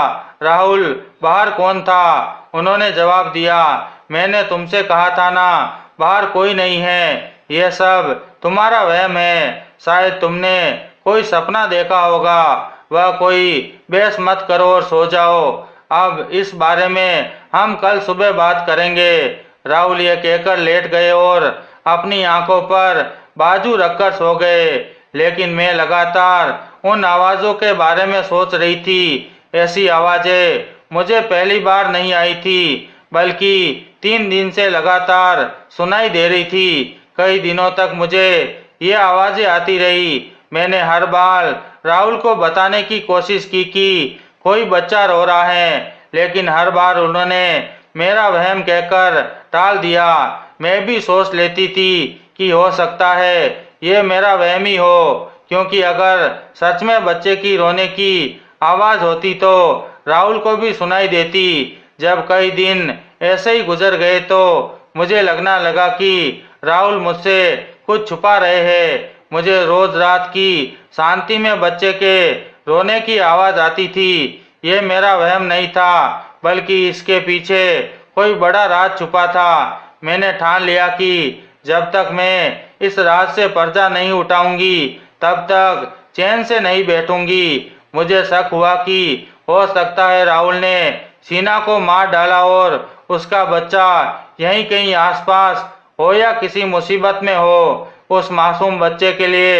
राहुल बाहर कौन था? उन्होंने जवाब दिया, मैंने तुमसे कहा था ना, बाहर कोई नहीं है। यह सब तुम्हारा वहम है। शायद तुमने कोई सपना देखा होगा। वह कोई बहस मत करो और सो जाओ। अब इस बारे में हम कल सुबह बात करेंगे। राहुल ये कहकर लेट गए और अपनी आंखों पर बाजू रखकर सो गए। लेकिन मैं लगातार उन आवाजों के बारे में सोच रही थी। ऐसी आवाजें मुझे पहली बार नहीं आई थी, बल्कि 3 दिन से लगातार सुनाई दे रही थी। कई दिनों तक मुझे ये आवाजें आती रही। मैंने हर बार राहुल को बताने की कोशिश की कि कोई बच्चा रो रहा है, लेकिन हर बार उन्होंने मेरा वहम कहकर टाल दिया। मैं भी सोच लेती थी कि हो सकता है ये मेरा वहम ही हो, क्योंकि अगर सच में बच्चे की रोने की आवाज होती तो राहुल को भी सुनाई देती। जब कई दिन ऐसे ही गुजर गए तो मुझे लगना लगा कि राहुल मुझसे कुछ छुपा रहे हैं। मुझे रोज रात की शांति में बच्चे के रोने की आवाज आती थी। ये मेरा वहम नहीं था, बल्कि इसके पीछे कोई बड़ा राज छुपा था। मैंने ठान लिया कि जब तक मैं इस राज से पर्दा नहीं उठाऊंगी तब तक चैन से नहीं बैठूंगी। मुझे शक हुआ कि हो सकता है राहुल ने सीना को मार डाला और उसका बच्चा यहीं कहीं आसपास हो या किसी मुसीबत में हो। उस मासूम बच्चे के लिए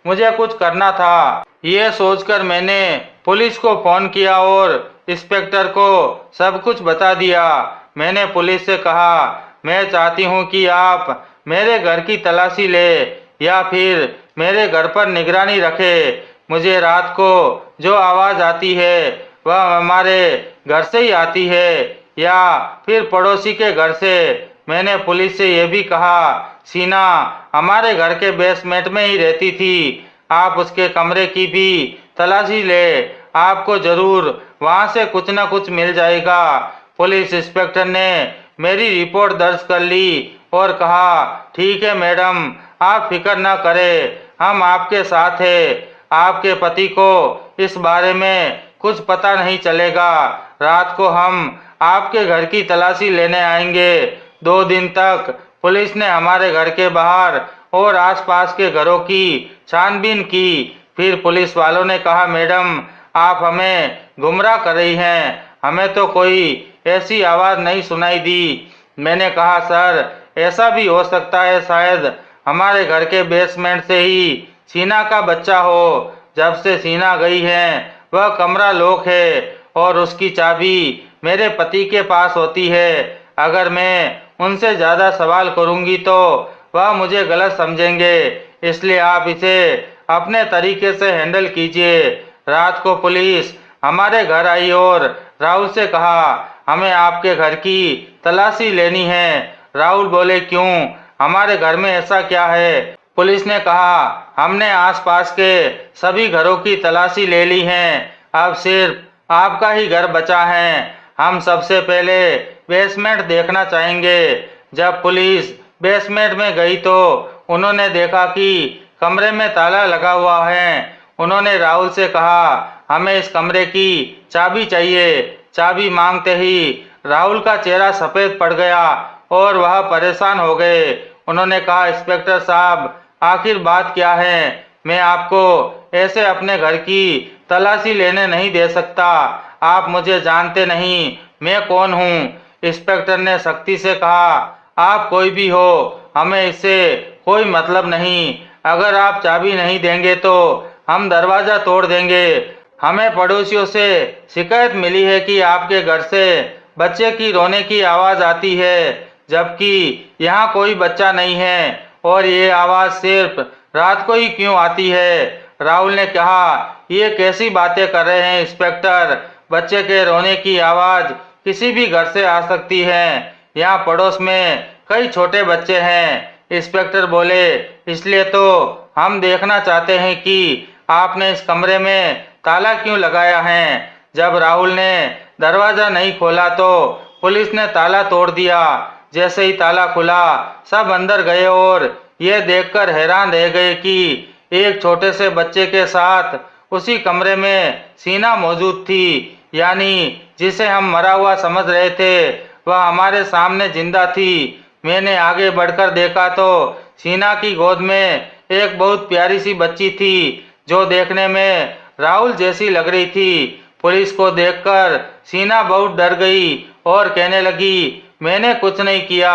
मुझे कुछ करना था। ये सोचकर मैंने पुलिस को फोन किया और इंस्पेक्टर को सब कुछ बता दिया। मैंने पुलिस से कहा, मैं चाहती हूँ कि आप मेरे घर की तलाशी ले या फिर मेरे घर पर निगरानी रखे। मुझे रात को जो आवाज आती है वह हमारे घर से ही आती है या फिर पड़ोसी के घर से। मैंने पुलिस से यह भी कहा, सीना हमारे घर के बेसमेंट में ही रहती थी। आप उसके कमरे की भी तलाशी ले, आपको जरूर वहां से कुछ न कुछ मिल जाएगा। पुलिस इंस्पेक्टर ने मेरी रिपोर्ट दर्ज कर ली और कहा, ठीक है मैडम, आप फिक्र न करें, हम आपके साथ हैं। आपके पति को इस बारे में कुछ पता नहीं चलेगा। रात को हम आपके घर की तलाशी लेने आएंगे। 2 दिन तक पुलिस ने हमारे घर के बाहर और आसपास के घरों की छानबीन की। फिर पुलिस वालों ने कहा, मैडम आप हमें गुमराह कर रही हैं, हमें तो कोई ऐसी आवाज नहीं सुनाई दी। मैंने कहा, सर ऐसा भी हो सकता है, शायद हमारे घर के बेसमेंट से ही सीना का बच्चा हो। जब से सीना गई है वह कमरा लॉक है और उसकी चाबी मेरे पति के पास होती है। अगर मैं उनसे ज्यादा सवाल करूंगी तो वह मुझे गलत समझेंगे, इसलिए आप इसे अपने तरीके से हैंडल कीजिए। रात को पुलिस हमारे घर आई और राहुल से कहा, हमें आपके घर की तलाशी लेनी है। राहुल बोले, क्यों, हमारे घर में ऐसा क्या है? पुलिस ने कहा, हमने आसपास के सभी घरों की तलाशी ले ली है, अब सिर्फ आपका ही घर बचा है। हम सबसे पहले बेसमेंट देखना चाहेंगे। जब पुलिस बेसमेंट में गई तो उन्होंने देखा कि कमरे में ताला लगा हुआ है। उन्होंने राहुल से कहा, हमें इस कमरे की चाबी चाहिए। चाबी मांगते ही राहुल का चेहरा सफेद पड़ गया और वह परेशान हो गए। उन्होंने कहा, इंस्पेक्टर साहब, आखिर बात क्या है? मैं आपको ऐसे अपने घर की तलाशी लेने नहीं दे सकता। आप मुझे जानते नहीं, मैं कौन हूँ? इंस्पेक्टर ने सख्ती से कहा, आप कोई भी हो, हमें इससे कोई मतलब नहीं। अगर आप चाबी नहीं देंगे तो हम दरवाजा तोड़ देंगे। हमें पड़ोसियों से शिकायत मिली है कि आपके घर से बच्चे की रोने की आवाज आती है, जबकि यहाँ कोई बच्चा नहीं है और ये आवाज सिर्फ रात को ही क्यों आती है? राहुल ने कहा, ये कैसी बातें कर रहे हैं इंस्पेक्टर? बच्चे के रोने की आवाज़ किसी भी घर से आ सकती है। यहाँ पड़ोस में कई छोटे बच्चे हैं। इंस्पेक्टर बोले, इसलिए तो हम देखना चाहते हैं कि आपने इस कमरे में ताला क्यों लगाया है। जब राहुल ने दरवाज़ा नहीं खोला तो पुलिस ने ताला तोड़ दिया। जैसे ही ताला खुला, सब अंदर गए और ये देखकर हैरान रह गए कि एक छोटे से बच्चे के साथ उसी कमरे में सीना मौजूद थी, यानी जिसे हम मरा हुआ समझ रहे थे वह हमारे सामने जिंदा थी। मैंने आगे बढ़कर देखा तो सीना की गोद में एक बहुत प्यारी सी बच्ची थी जो देखने में राहुल जैसी लग रही थी। पुलिस को देखकर सीना बहुत डर गई और कहने लगी, मैंने कुछ नहीं किया।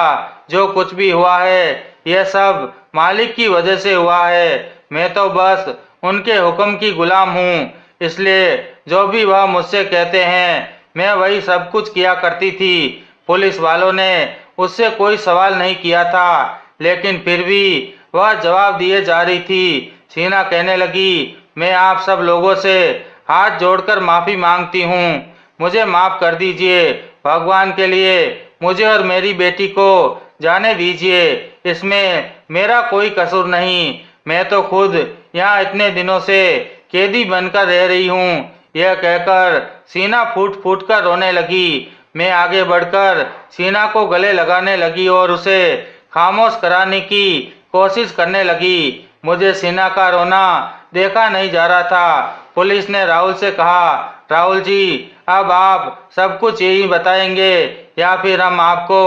जो कुछ भी हुआ है यह सब मालिक की वजह से हुआ है। मैं तो बस उनके हुक्म की गुलाम हूँ, इसलिए जो भी वह मुझसे कहते हैं मैं वही सब कुछ किया करती थी। पुलिस वालों ने उससे कोई सवाल नहीं किया था, लेकिन फिर भी वह जवाब दिए जा रही थी। सीना कहने लगी, मैं आप सब लोगों से हाथ जोड़कर माफ़ी मांगती हूँ, मुझे माफ़ कर दीजिए। भगवान के लिए मुझे और मेरी बेटी को जाने दीजिए, इसमें मेरा कोई कसूर नहीं। मैं तो खुद यहाँ इतने दिनों से कैदी बनकर रह रही हूँ। यह कहकर सीना फूट फूट कर रोने लगी। मैं आगे बढ़कर सीना को गले लगाने लगी और उसे खामोश कराने की कोशिश करने लगी। मुझे सीना का रोना देखा नहीं जा रहा था। पुलिस ने राहुल से कहा, राहुल जी, अब आप सब कुछ यही बताएंगे या फिर हम आपको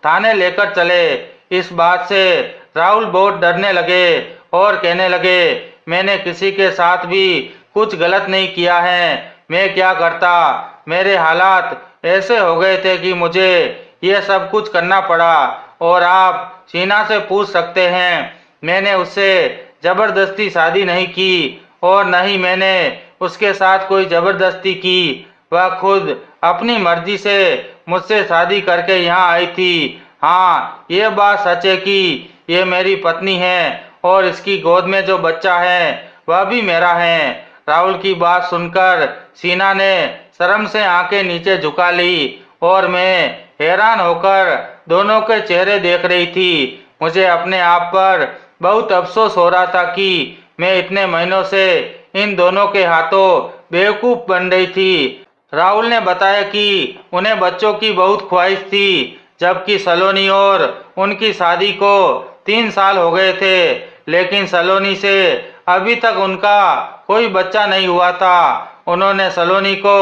थाने लेकर चले? इस बात से राहुल बहुत डरने लगे और कहने लगे, मैंने किसी के साथ भी कुछ गलत नहीं किया है। मैं क्या करता? मेरे हालात ऐसे हो गए थे कि मुझे यह सब कुछ करना पड़ा। और आप सीना से पूछ सकते हैं, मैंने उससे जबरदस्ती शादी नहीं की और न ही मैंने उसके साथ कोई जबरदस्ती की। वह खुद अपनी मर्जी से मुझसे शादी करके यहाँ आई थी। हाँ, ये बात सच है कि ये मेरी पत्नी है और इसकी गोद में जो बच्चा है वह भी मेरा है। राहुल की बात सुनकर सीना ने शर्म से आंखें नीचे झुका ली और मैं हैरान होकर दोनों के चेहरे देख रही थी। मुझे अपने आप पर बहुत अफसोस हो रहा था कि मैं इतने महीनों से इन दोनों के हाथों बेवकूफ़ बन रही थी। राहुल ने बताया कि उन्हें बच्चों की बहुत ख्वाहिश थी, जबकि सलोनी और उनकी शादी को 3 साल हो गए थे, लेकिन सलोनी से अभी तक उनका कोई बच्चा नहीं हुआ था। उन्होंने सलोनी को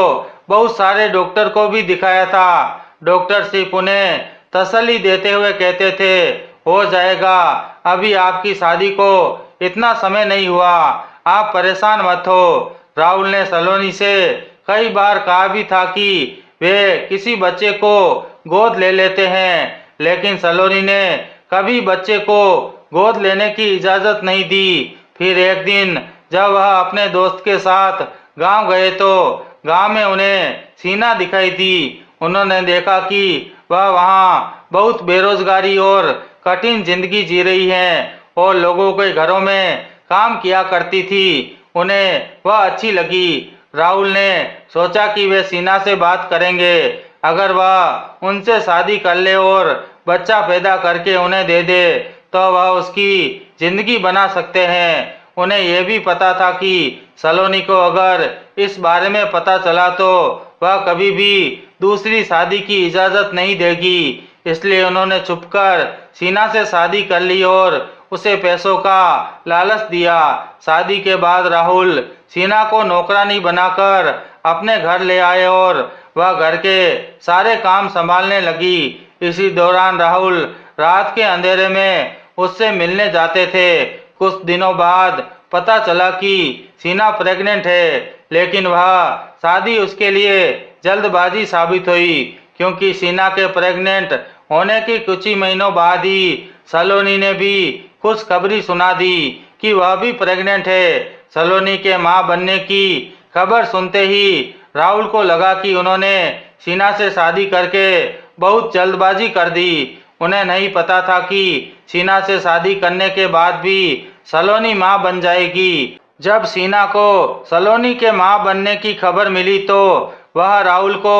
बहुत सारे डॉक्टर को भी दिखाया था। डॉक्टर सिर्फ उन्हें तसल्ली देते हुए कहते थे, हो जाएगा, अभी आपकी शादी को इतना समय नहीं हुआ, आप परेशान मत हो। राहुल ने सलोनी से कई बार कहा भी था कि वे किसी बच्चे को गोद ले लेते हैं, लेकिन सलोनी ने कभी बच्चे को गोद लेने की इजाज़त नहीं दी। फिर एक दिन जब वह अपने दोस्त के साथ गांव गए तो गांव में उन्हें सीना दिखाई दी। उन्होंने देखा कि वह वहां बहुत बेरोजगारी और कठिन जिंदगी जी रही है और लोगों के घरों में काम किया करती थी। उन्हें वह अच्छी लगी। राहुल ने सोचा कि वे सीना से बात करेंगे। अगर वह उनसे शादी कर ले और बच्चा पैदा करके उन्हें दे दे तो वह उसकी जिंदगी बना सकते हैं। उन्हें यह भी पता था कि सलोनी को अगर इस बारे में पता चला तो वह कभी भी दूसरी शादी की इजाज़त नहीं देगी। इसलिए उन्होंने छुपकर सीना से शादी कर ली और उसे पैसों का लालच दिया। शादी के बाद राहुल सीना को नौकरानी बनाकर अपने घर ले आए और वह घर के सारे काम संभालने लगी। इसी दौरान राहुल रात के अंधेरे में उससे मिलने जाते थे। कुछ दिनों बाद पता चला कि सीना प्रेग्नेंट है, लेकिन वह शादी उसके लिए जल्दबाजी साबित हुई, क्योंकि सीना के प्रेग्नेंट होने के कुछ ही महीनों बाद ही सलोनी ने भी खुशखबरी सुना दी कि वह भी प्रेग्नेंट है। सलोनी के मां बनने की खबर सुनते ही राहुल को लगा कि उन्होंने सीना से शादी करके बहुत जल्दबाजी कर दी। उन्हें नहीं पता था कि सीना से शादी करने के बाद भी सलोनी मां बन जाएगी। जब सीना को सलोनी के मां बनने की खबर मिली तो वह राहुल को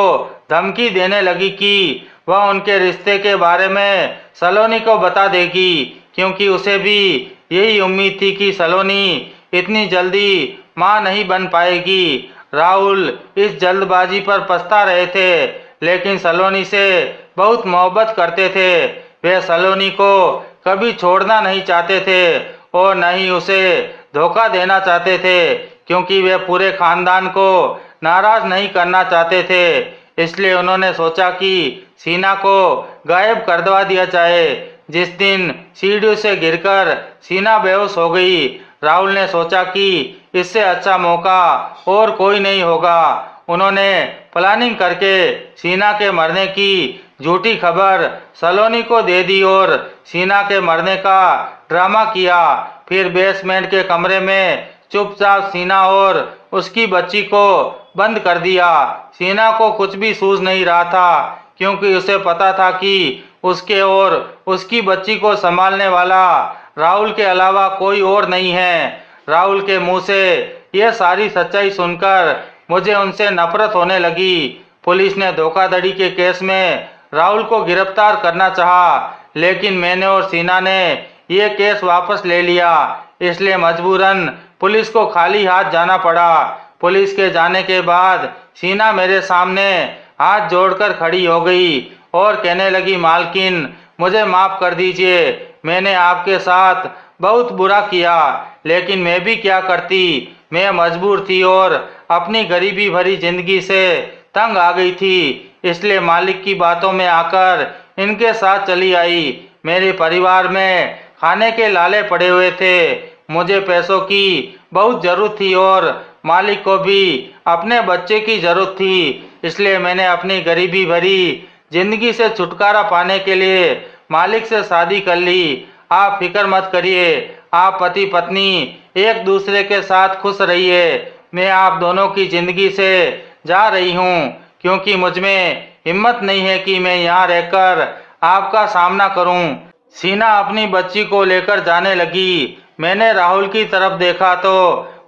धमकी देने लगी कि वह उनके रिश्ते के बारे में सलोनी को बता देगी, क्योंकि उसे भी यही उम्मीद थी कि सलोनी इतनी जल्दी मां नहीं बन पाएगी। राहुल इस जल्दबाजी पर पछता रहे थे, लेकिन सलोनी से बहुत मोहब्बत करते थे। वे सलोनी को कभी छोड़ना नहीं चाहते थे और न ही उसे धोखा देना चाहते थे, क्योंकि वे पूरे खानदान को नाराज नहीं करना चाहते थे। इसलिए उन्होंने सोचा कि सीना को गायब कर दवा दिया जाए। जिस दिन सीढ़ियों से गिरकर सीना बेहोश हो गई, राहुल ने सोचा कि इससे अच्छा मौका और कोई नहीं होगा। उन्होंने प्लानिंग करके सीना के मरने की झूठी खबर सलोनी को दे दी और सीना के मरने का ड्रामा किया। फिर बेसमेंट के कमरे में चुपचाप सीना और उसकी बच्ची को बंद कर दिया। सीना को कुछ भी सूझ नहीं रहा था, क्योंकि उसे पता था कि उसके और उसकी बच्ची को संभालने वाला राहुल के अलावा कोई और नहीं है। राहुल के मुंह से यह सारी सच्चाई सुनकर मुझे उनसे नफरत होने लगी। पुलिस ने धोखाधड़ी के केस में राहुल को गिरफ्तार करना चाहा, लेकिन मैंने और सीना ने ये केस वापस ले लिया। इसलिए मजबूरन पुलिस को खाली हाथ जाना पड़ा। पुलिस के जाने के बाद सीना मेरे सामने हाथ जोड़कर खड़ी हो गई और कहने लगी, मालकिन मुझे माफ कर दीजिए, मैंने आपके साथ बहुत बुरा किया, लेकिन मैं भी क्या करती, मैं मजबूर थी और अपनी गरीबी भरी जिंदगी से तंग आ गई थी। इसलिए मालिक की बातों में आकर इनके साथ चली आई। मेरे परिवार में खाने के लाले पड़े हुए थे, मुझे पैसों की बहुत जरूरत थी और मालिक को भी अपने बच्चे की जरूरत थी। इसलिए मैंने अपनी गरीबी भरी जिंदगी से छुटकारा पाने के लिए मालिक से शादी कर ली। आप फिक्र मत करिए, आप पति पत्नी एक दूसरे के साथ खुश रहिए। मैं आप दोनों की जिंदगी से जा रही हूँ, क्योंकि मुझ में हिम्मत नहीं है कि मैं यहाँ रहकर आपका सामना करूँ। सीना अपनी बच्ची को लेकर जाने लगी। मैंने राहुल की तरफ देखा तो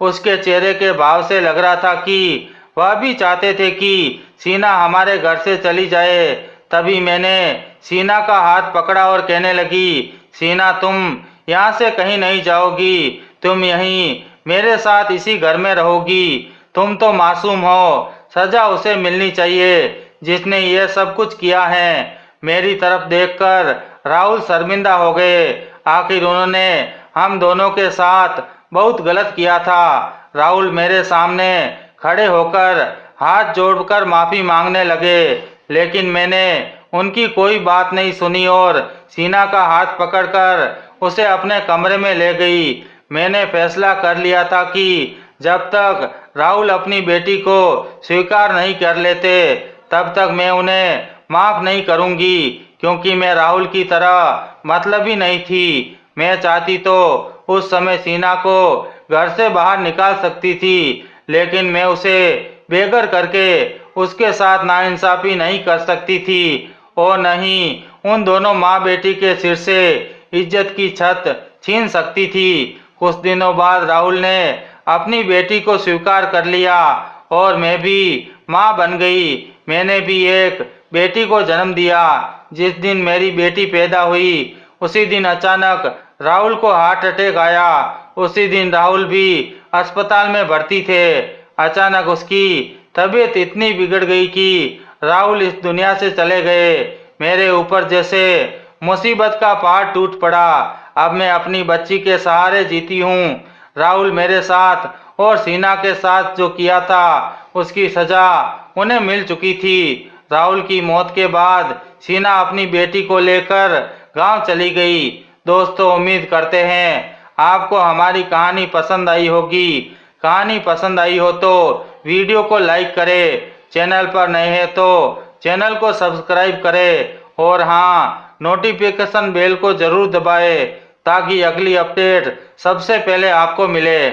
उसके चेहरे के भाव से लग रहा था कि वह भी चाहते थे कि सीना हमारे घर से चली जाए। तभी मैंने सीना का हाथ पकड़ा और कहने लगी, सीना तुम यहाँ से कहीं नहीं जाओगी, तुम यहीं मेरे साथ इसी घर में रहोगी। तुम तो मासूम हो, सजा उसे मिलनी चाहिए जिसने ये सब कुछ किया है। मेरी तरफ देखकर राहुल शर्मिंदा हो गए। आखिर उन्होंने हम दोनों के साथ बहुत गलत किया था। राहुल मेरे सामने खड़े होकर हाथ जोड़कर माफी मांगने लगे, लेकिन मैंने उनकी कोई बात नहीं सुनी और सीना का हाथ पकड़कर उसे अपने कमरे में ले गई। मैंने फैसला कर लिया था कि जब तक राहुल अपनी बेटी को स्वीकार नहीं कर लेते, तब तक मैं उन्हें माफ नहीं करूंगी, क्योंकि मैं राहुल की तरह मतलबी नहीं थी। मैं चाहती तो उस समय सीना को घर से बाहर निकाल सकती थी, लेकिन मैं उसे बेघर करके उसके साथ नाइंसाफी नहीं कर सकती थी और न ही उन दोनों माँ बेटी के सिर से इज्जत की छत छीन सकती थी। कुछ दिनों बाद राहुल ने अपनी बेटी को स्वीकार कर लिया और मैं भी माँ बन गई। मैंने भी एक बेटी को जन्म दिया। जिस दिन मेरी बेटी पैदा हुई, उसी दिन अचानक राहुल को हार्ट अटैक आया। उसी दिन राहुल भी अस्पताल में भर्ती थे। अचानक उसकी तबीयत इतनी बिगड़ गई कि राहुल इस दुनिया से चले गए। मेरे ऊपर जैसे मुसीबत का पहाड़ टूट पड़ा। अब मैं अपनी बच्ची के सहारे जीती हूँ। राहुल मेरे साथ और सीना के साथ जो किया था, उसकी सजा उन्हें मिल चुकी थी। राहुल की मौत के बाद सीना अपनी बेटी को लेकर गांव चली गई। दोस्तों, उम्मीद करते हैं आपको हमारी कहानी पसंद आई होगी। कहानी पसंद आई हो तो वीडियो को लाइक करें, चैनल पर नए हैं तो चैनल को सब्सक्राइब करें और हाँ, नोटिफिकेशन बेल को जरूर दबाएं ताकि अगली अपडेट सबसे पहले आपको मिले।